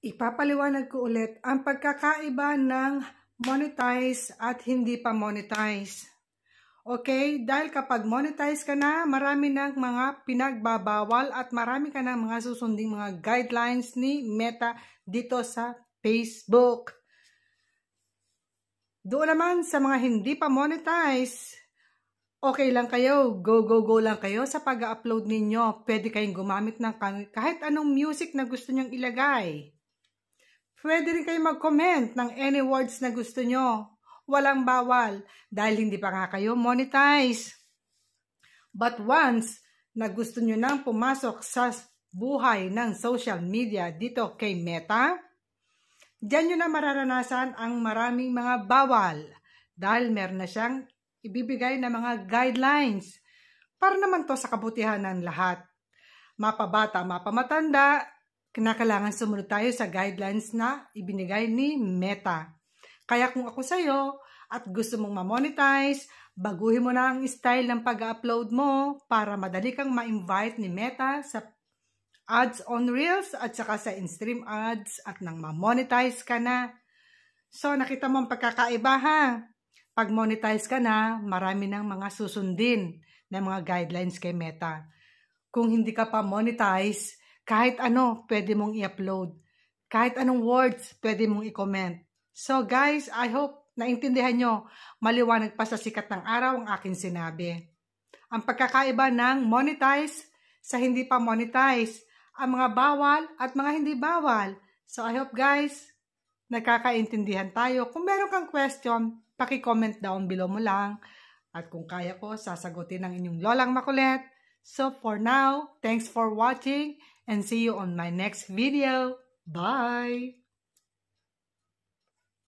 Ipapaliwanag ko ulit ang pagkakaiba ng monetize at hindi pa monetize. Okay? Dahil kapag monetize ka na, marami ng mga pinagbabawal at marami ka ng mga susunding mga guidelines ni Meta dito sa Facebook. Doon naman sa mga hindi pa monetize, okay lang kayo, go lang kayo sa pag-upload ninyo. Pwede kayong gumamit ng kahit anong music na gusto nyong ilagay. Pwede rin kayo mag-comment ng any words na gusto nyo. Walang bawal dahil hindi pa nga kayo monetize. But once na gusto nyo nang pumasok sa buhay ng social media dito kay Meta, diyan nyo na mararanasan ang maraming mga bawal dahil meron na siyang ibibigay na mga guidelines para naman to sa kabutihan ng lahat. Mapabata, mapamatanda, kinakailangan sumunod tayo sa guidelines na ibinigay ni Meta. Kaya kung ako sa'yo at gusto mong ma-monetize, baguhin mo na ang style ng pag-upload mo para madali kang ma-invite ni Meta sa ads on Reels at saka sa in-stream ads at nang ma-monetize ka na. So nakita mo ang pagkakaiba ha? Pag monetize ka na, marami ng mga susundin na mga guidelines kay Meta. Kung hindi ka pa monetize, kahit ano, pwede mong i-upload. Kahit anong words, pwede mong i-comment. So guys, I hope naintindihan nyo, maliwanag pa sa sikat ng araw ang aking sinabi. Ang pagkakaiba ng monetize sa hindi pa monetize, ang mga bawal at mga hindi bawal. So I hope guys, nagkakaintindihan tayo. Kung meron kang question, paki-comment down below mo lang. At kung kaya ko, sasagutin ng inyong lolang makulit. So for now, thanks for watching and see you on my next video. Bye!